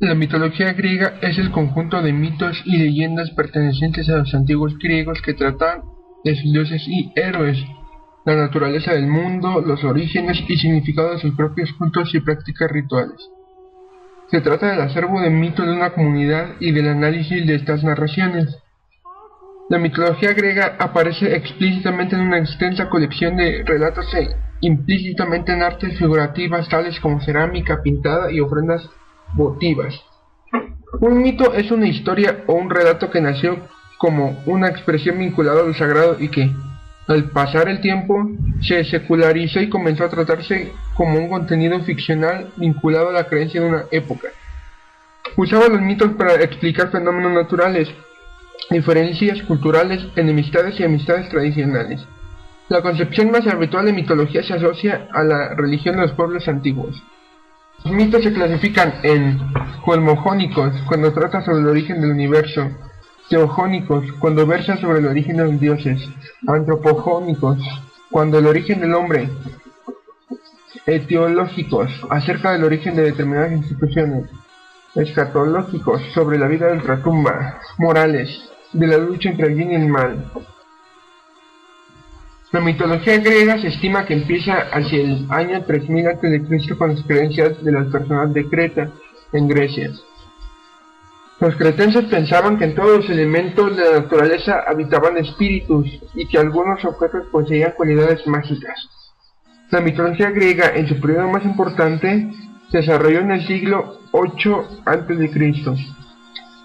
La mitología griega es el conjunto de mitos y leyendas pertenecientes a los antiguos griegos que tratan de sus dioses y héroes, la naturaleza del mundo, los orígenes y significados de sus propios cultos y prácticas rituales. Se trata del acervo de mitos de una comunidad y del análisis de estas narraciones. La mitología griega aparece explícitamente en una extensa colección de relatos e implícitamente en artes figurativas tales como cerámica pintada y ofrendas votivas. Un mito es una historia o un relato que nació como una expresión vinculada a lo sagrado y que, al pasar el tiempo, se secularizó y comenzó a tratarse como un contenido ficcional vinculado a la creencia de una época. Usaba los mitos para explicar fenómenos naturales, diferencias culturales, enemistades y amistades tradicionales. La concepción más habitual de mitología se asocia a la religión de los pueblos antiguos. Los mitos se clasifican en cosmogónicos, cuando trata sobre el origen del universo; teogónicos, cuando versa sobre el origen de los dioses; antropogónicos, cuando el origen del hombre; etiológicos, acerca del origen de determinadas instituciones; escatológicos, sobre la vida de ultratumba; morales, de la lucha entre el bien y el mal. La mitología griega se estima que empieza hacia el año 3000 a.C. con las creencias de las personas de Creta, en Grecia. Los cretenses pensaban que en todos los elementos de la naturaleza habitaban espíritus y que algunos objetos poseían cualidades mágicas. La mitología griega, en su periodo más importante, se desarrolló en el siglo VIII a.C.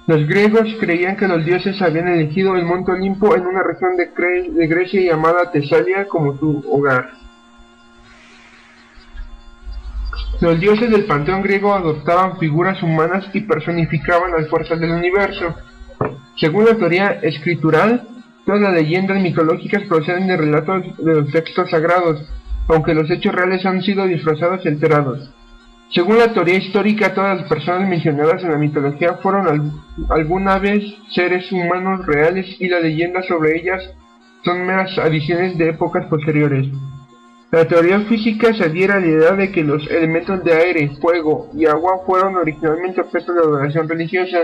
Los griegos creían que los dioses habían elegido el monte Olimpo en una región de Grecia llamada Tesalia como su hogar. Los dioses del panteón griego adoptaban figuras humanas y personificaban las fuerzas del universo. Según la teoría escritural, todas las leyendas mitológicas proceden de relatos de los textos sagrados, aunque los hechos reales han sido disfrazados y alterados. Según la teoría histórica, todas las personas mencionadas en la mitología fueron alguna vez seres humanos reales y las leyendas sobre ellas son meras adiciones de épocas posteriores. La teoría física se adhiere a la idea de que los elementos de aire, fuego y agua fueron originalmente objeto de adoración religiosa,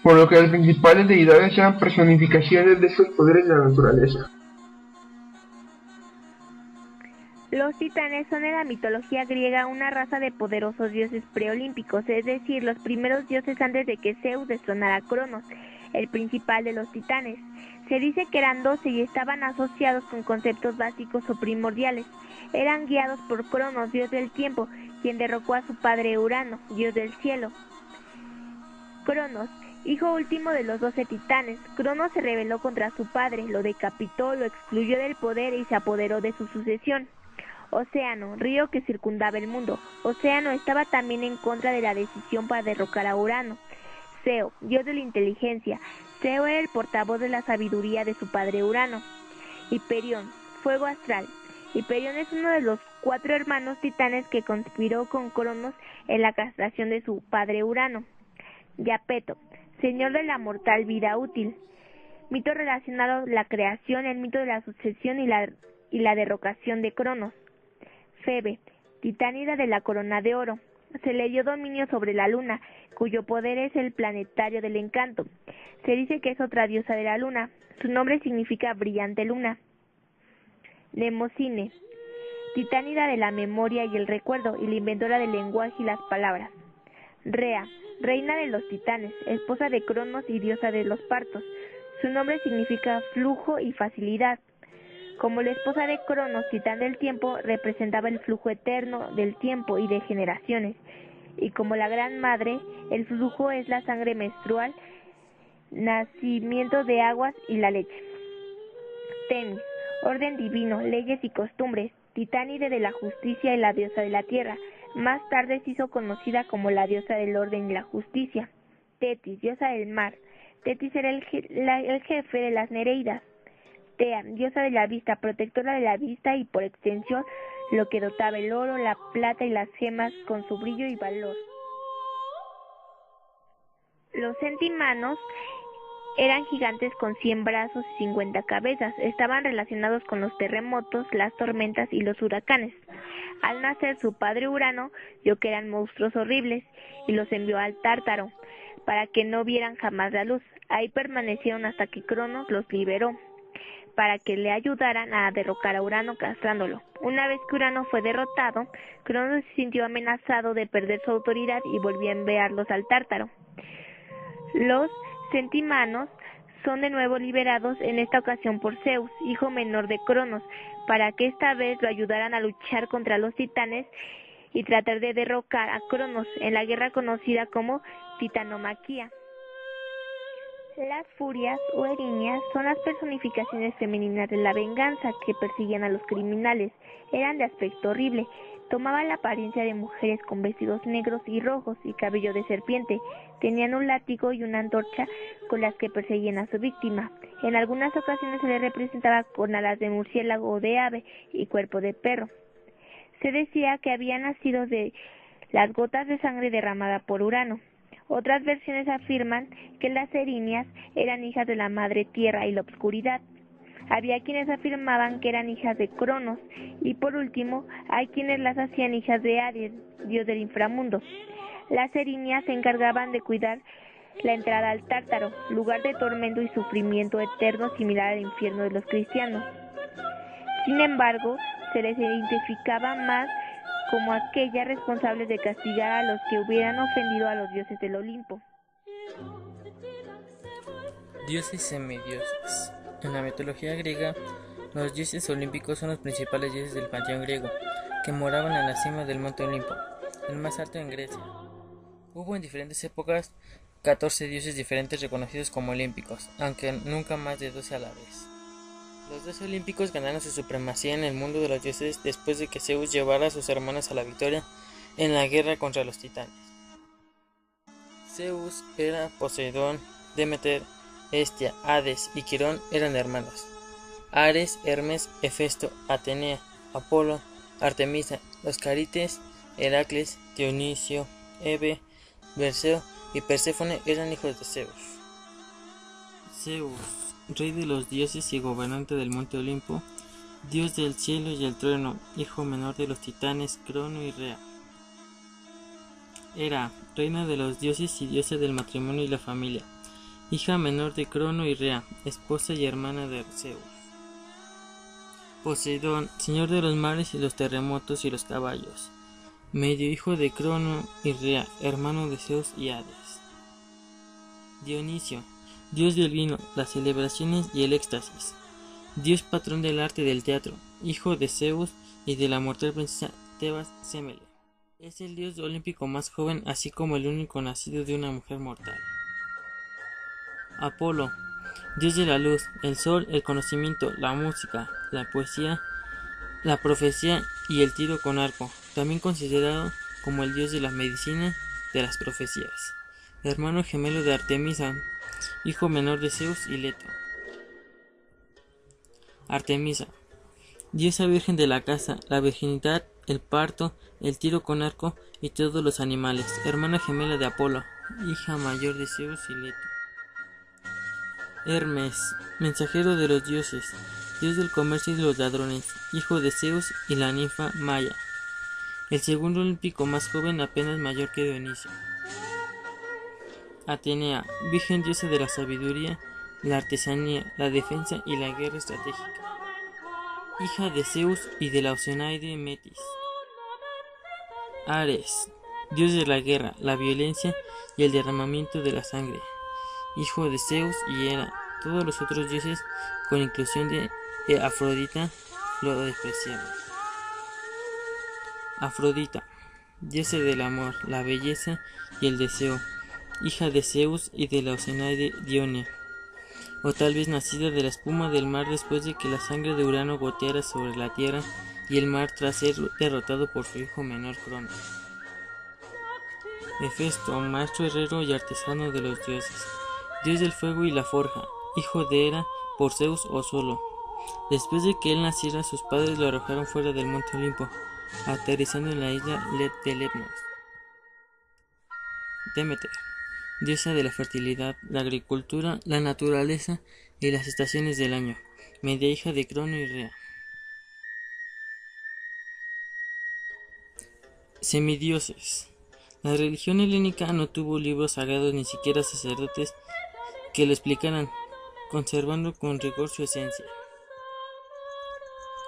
por lo que las principales deidades eran personificaciones de estos poderes de la naturaleza. Los titanes son en la mitología griega una raza de poderosos dioses preolímpicos, es decir, los primeros dioses antes de que Zeus destronara a Cronos, el principal de los titanes. Se dice que eran 12 y estaban asociados con conceptos básicos o primordiales. Eran guiados por Cronos, dios del tiempo, quien derrocó a su padre Urano, dios del cielo. Cronos, hijo último de los 12 titanes. Cronos se rebeló contra su padre, lo decapitó, lo excluyó del poder y se apoderó de su sucesión. Océano, río que circundaba el mundo. Océano estaba también en contra de la decisión para derrocar a Urano. Zeo, dios de la inteligencia. Zeo era el portavoz de la sabiduría de su padre Urano. Hiperión, fuego astral. Hiperión es uno de los 4 hermanos titanes que conspiró con Cronos en la castración de su padre Urano. Yapeto, señor de la mortal vida útil. Mito relacionado a la creación, el mito de la sucesión y la derrocación de Cronos. Febe, titánida de la corona de oro. Se le dio dominio sobre la luna, cuyo poder es el planetario del encanto. Se dice que es otra diosa de la luna. Su nombre significa brillante luna. Mnemosine, titánida de la memoria y el recuerdo, y la inventora del lenguaje y las palabras. Rea, reina de los titanes, esposa de Cronos y diosa de los partos. Su nombre significa flujo y facilidad. Como la esposa de Cronos, titán del tiempo, representaba el flujo eterno del tiempo y de generaciones. Y como la gran madre, el flujo es la sangre menstrual, nacimiento de aguas y la leche. Temis, orden divino, leyes y costumbres, titánide de la justicia y la diosa de la tierra. Más tarde se hizo conocida como la diosa del orden y la justicia. Tetis, diosa del mar. Tetis era el jefe de las Nereidas. Tea, diosa de la vista, protectora de la vista y por extensión lo que dotaba el oro, la plata y las gemas con su brillo y valor. Los centimanos Eran gigantes con 100 brazos y 50 cabezas. Estaban relacionados con los terremotos, las tormentas y los huracanes. Al nacer, su padre Urano vio que eran monstruos horribles y los envió al Tártaro para que no vieran jamás la luz. Ahí permanecieron hasta que Cronos los liberó para que le ayudaran a derrocar a Urano castrándolo. Una vez que Urano fue derrotado, Cronos se sintió amenazado de perder su autoridad y volvió a enviarlos al Tártaro. Los centimanos son de nuevo liberados, en esta ocasión por Zeus, hijo menor de Cronos, para que esta vez lo ayudaran a luchar contra los titanes y tratar de derrocar a Cronos en la guerra conocida como Titanomaquia. Las furias o erinias son las personificaciones femeninas de la venganza que persiguen a los criminales. Eran de aspecto horrible. Tomaban la apariencia de mujeres con vestidos negros y rojos y cabello de serpiente. Tenían un látigo y una antorcha con las que perseguían a su víctima. En algunas ocasiones se les representaba con alas de murciélago o de ave y cuerpo de perro. Se decía que había nacido de las gotas de sangre derramada por Urano. Otras versiones afirman que las erinias eran hijas de la madre tierra y la obscuridad. Había quienes afirmaban que eran hijas de Cronos, y por último, hay quienes las hacían hijas de Aries, dios del inframundo. Las erinias se encargaban de cuidar la entrada al Tártaro, lugar de tormento y sufrimiento eterno similar al infierno de los cristianos. Sin embargo, se les identificaba más como aquellas responsables de castigar a los que hubieran ofendido a los dioses del Olimpo. Dioses y semidioses. En la mitología griega, los dioses olímpicos son los principales dioses del panteón griego, que moraban en la cima del monte Olimpo, el más alto en Grecia. Hubo en diferentes épocas 14 dioses diferentes reconocidos como olímpicos, aunque nunca más de 12 a la vez. Los dioses olímpicos ganaron su supremacía en el mundo de los dioses después de que Zeus llevara a sus hermanos a la victoria en la guerra contra los titanes. Zeus, Hera, Poseidón, Demeter, Hestia, Hades y Quirón eran hermanos. Ares, Hermes, Hefesto, Atenea, Apolo, Artemisa, los Carites, Heracles, Dionisio, Hebe, Perseo y Perséfone eran hijos de Zeus. Zeus, rey de los dioses y gobernante del monte Olimpo, dios del cielo y el trueno, hijo menor de los titanes Crono y Rea. Hera, reina de los dioses y diosa del matrimonio y la familia, hija menor de Crono y Rea, esposa y hermana de Zeus. Poseidón, señor de los mares y los terremotos y los caballos, medio hijo de Crono y Rea, hermano de Zeus y Hades. Dionisio, dios del vino, las celebraciones y el éxtasis, dios patrón del arte y del teatro, hijo de Zeus y de la mortal princesa Tebas Semele. Es el dios olímpico más joven, así como el único nacido de una mujer mortal. Apolo, dios de la luz, el sol, el conocimiento, la música, la poesía, la profecía y el tiro con arco, también considerado como el dios de la medicina de las profecías. Hermano gemelo de Artemisa, hijo menor de Zeus y Leto. Artemisa, diosa virgen de la casa, la virginidad, el parto, el tiro con arco y todos los animales, hermana gemela de Apolo, hija mayor de Zeus y Leto. Hermes, mensajero de los dioses, dios del comercio y de los ladrones, hijo de Zeus y la ninfa Maya, el segundo olímpico más joven, apenas mayor que Dionisio. Atenea, virgen diosa de la sabiduría, la artesanía, la defensa y la guerra estratégica, hija de Zeus y de la Oceanaide Metis. Ares, dios de la guerra, la violencia y el derramamiento de la sangre, hijo de Zeus y Hera. Todos los otros dioses, con inclusión de Afrodita, lo despreciaron. Afrodita, diosa del amor, la belleza y el deseo, hija de Zeus y de la Oceanaide Dione, o tal vez nacida de la espuma del mar después de que la sangre de Urano goteara sobre la tierra y el mar tras ser derrotado por su hijo menor Cronos. Hefesto, maestro herrero y artesano de los dioses, dios del fuego y la forja, hijo de Hera por Zeus o solo. Después de que él naciera, sus padres lo arrojaron fuera del monte Olimpo, aterrizando en la isla de Lemnos. Demeter, diosa de la fertilidad, la agricultura, la naturaleza y las estaciones del año, media hija de Crono y Rea. Semidioses. La religión helénica no tuvo libros sagrados ni siquiera sacerdotes que lo explicaran, conservando con rigor su esencia.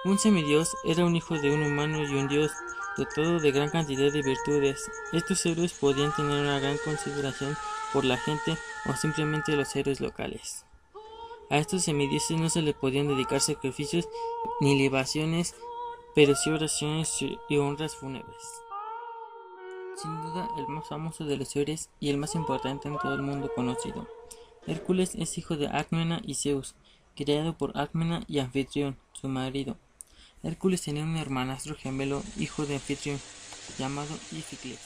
Un semidios era un hijo de un humano y un dios, dotado de gran cantidad de virtudes. Estos héroes podían tener una gran consideración por la gente o simplemente los héroes locales. A estos semidioses no se le podían dedicar sacrificios ni libaciones, pero sí oraciones y honras fúnebres. Sin duda, el más famoso de los héroes y el más importante en todo el mundo conocido. Hércules es hijo de Alcmena y Zeus, criado por Alcmena y Anfitrión, su marido. Hércules tenía un hermanastro gemelo, hijo de Anfitrión, llamado Ificles.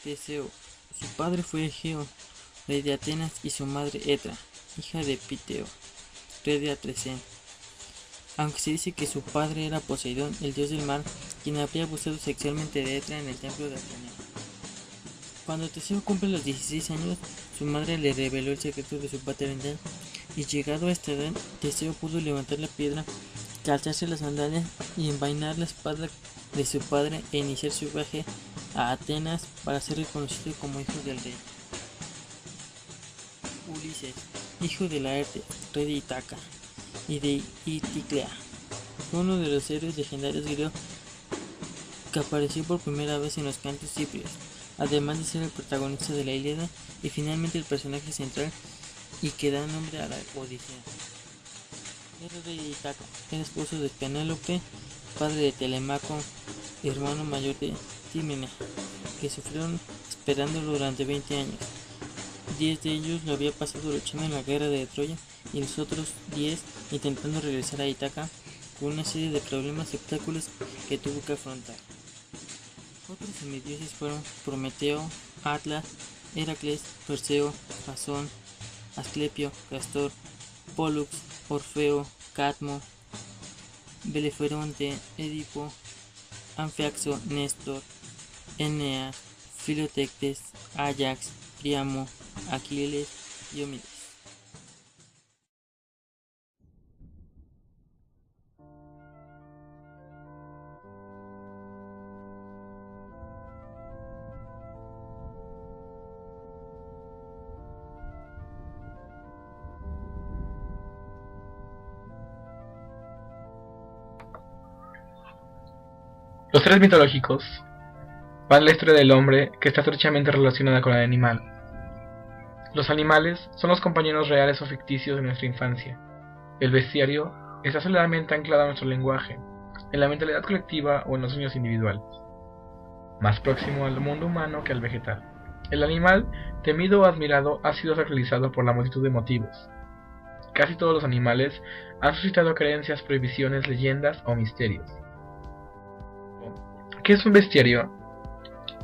Teseo. Su padre fue Egeo, rey de Atenas, y su madre Etra, hija de Piteo, rey de Atrecén. Aunque se dice que su padre era Poseidón, el dios del mar, quien había abusado sexualmente de Etra en el templo de Atenea. Cuando Teseo cumple los 16 años, su madre le reveló el secreto de su paternidad, y llegado a esta edad, Teseo pudo levantar la piedra, calzarse las sandalias y envainar la espada de su padre e iniciar su viaje a Atenas para ser reconocido como hijo del rey. Ulises, hijo de Laerte, rey de Ítaca y de Iticlea, fue uno de los héroes legendarios griegos que apareció por primera vez en los cantos ciprios, además de ser el protagonista de la Ilíada y finalmente el personaje central y que da nombre a la Odisea. Era rey de Ítaca, era esposo de Penélope, padre de Telemaco, hermano mayor de Tímene, que sufrieron esperándolo durante 20 años. 10 de ellos lo había pasado luchando en la guerra de Troya y los otros 10 intentando regresar a Ítaca con una serie de problemas y obstáculos que tuvo que afrontar. Otros semidioses fueron Prometeo, Atlas, Heracles, Perseo, Jasón, Asclepio, Castor, Pólux, Orfeo, Cadmo, Beleferonte, Edipo, Anfiaxo, Néstor, Eneas, Filotectes, Ajax, Priamo, Aquiles y Omides. Los seres mitológicos van la historia del hombre que está estrechamente relacionada con el animal. Los animales son los compañeros reales o ficticios de nuestra infancia. El bestiario está sólidamente anclado a nuestro lenguaje, en la mentalidad colectiva o en los sueños individuales, más próximo al mundo humano que al vegetal. El animal, temido o admirado, ha sido sacralizado por la multitud de motivos. Casi todos los animales han suscitado creencias, prohibiciones, leyendas o misterios. ¿Qué es un bestiario?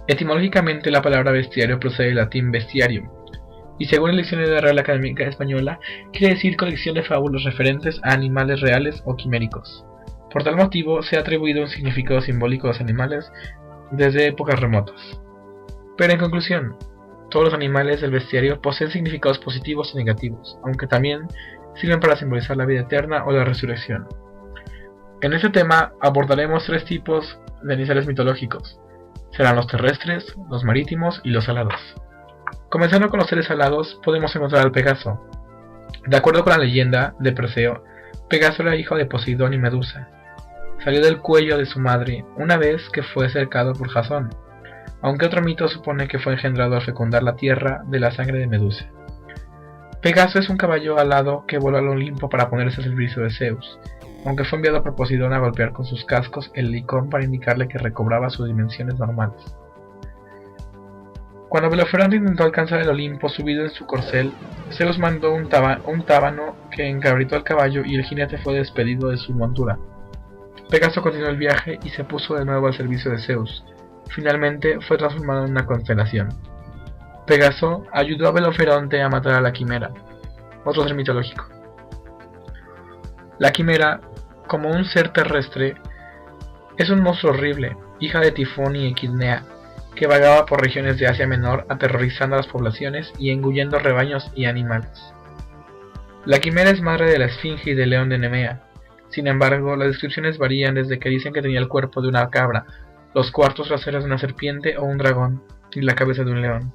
Etimológicamente la palabra bestiario procede del latín bestiarium, y según el diccionario de la Real Academia Española, quiere decir colección de fábulas referentes a animales reales o quiméricos. Por tal motivo se ha atribuido un significado simbólico a los animales desde épocas remotas. Pero en conclusión, todos los animales del bestiario poseen significados positivos y negativos, aunque también sirven para simbolizar la vida eterna o la resurrección. En este tema abordaremos 3 tipos de animales mitológicos. Serán los terrestres, los marítimos y los alados. Comenzando con los seres alados, podemos encontrar al Pegaso. De acuerdo con la leyenda de Perseo, Pegaso era hijo de Poseidón y Medusa. Salió del cuello de su madre una vez que fue cercado por Jasón, aunque otro mito supone que fue engendrado al fecundar la tierra de la sangre de Medusa. Pegaso es un caballo alado que voló al Olimpo para ponerse al servicio de Zeus, aunque fue enviado por Poseidón a golpear con sus cascos el licón para indicarle que recobraba sus dimensiones normales. Cuando Beleferonte intentó alcanzar el Olimpo subido en su corcel, Zeus mandó un tábano que encabritó al caballo y el jinete fue despedido de su montura. Pegaso continuó el viaje y se puso de nuevo al servicio de Zeus. Finalmente fue transformado en una constelación. Pegaso ayudó a Beleferonte a matar a la quimera, otro ser mitológico. La quimera, como un ser terrestre, es un monstruo horrible, hija de Tifón y Equidnea, que vagaba por regiones de Asia Menor aterrorizando a las poblaciones y engullendo rebaños y animales. La quimera es madre de la esfinge y del león de Nemea. Sin embargo, las descripciones varían desde que dicen que tenía el cuerpo de una cabra, los cuartos traseros de una serpiente o un dragón, y la cabeza de un león.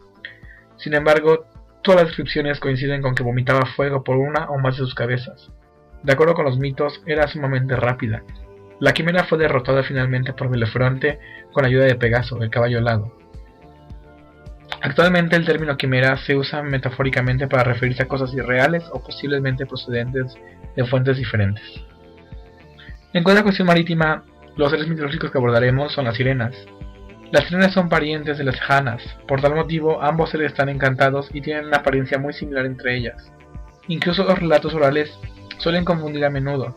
Sin embargo, todas las descripciones coinciden con que vomitaba fuego por una o más de sus cabezas. De acuerdo con los mitos, era sumamente rápida. La quimera fue derrotada finalmente por Belefronte con ayuda de Pegaso, el caballo alado. Actualmente el término quimera se usa metafóricamente para referirse a cosas irreales o posiblemente procedentes de fuentes diferentes. En cuanto a cuestión marítima, los seres mitológicos que abordaremos son las sirenas. Las sirenas son parientes de las janas, por tal motivo ambos seres están encantados y tienen una apariencia muy similar entre ellas. Incluso los relatos orales suelen confundir a menudo.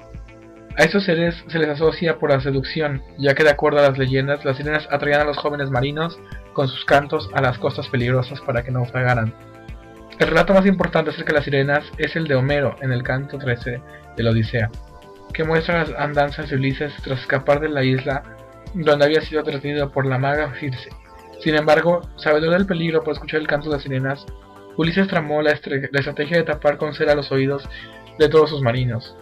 A estos seres se les asocia por la seducción, ya que de acuerdo a las leyendas, las sirenas atraían a los jóvenes marinos con sus cantos a las costas peligrosas para que naufragaran. El relato más importante acerca de las sirenas es el de Homero en el canto 13 de la Odisea, que muestra las andanzas de Ulises tras escapar de la isla donde había sido retenido por la maga Circe. Sin embargo, sabedor del peligro por escuchar el canto de las sirenas, Ulises tramó la estrategia de tapar con cera los oídos de todos sus marinos.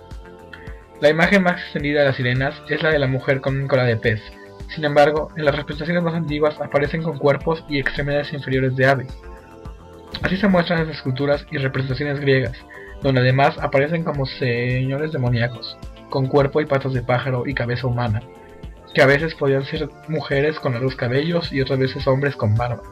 La imagen más extendida de las sirenas es la de la mujer con cola de pez. Sin embargo, en las representaciones más antiguas aparecen con cuerpos y extremidades inferiores de aves. Así se muestran las esculturas y representaciones griegas, donde además aparecen como señores demoníacos, con cuerpo y patas de pájaro y cabeza humana, que a veces podían ser mujeres con largos cabellos y otras veces hombres con barba.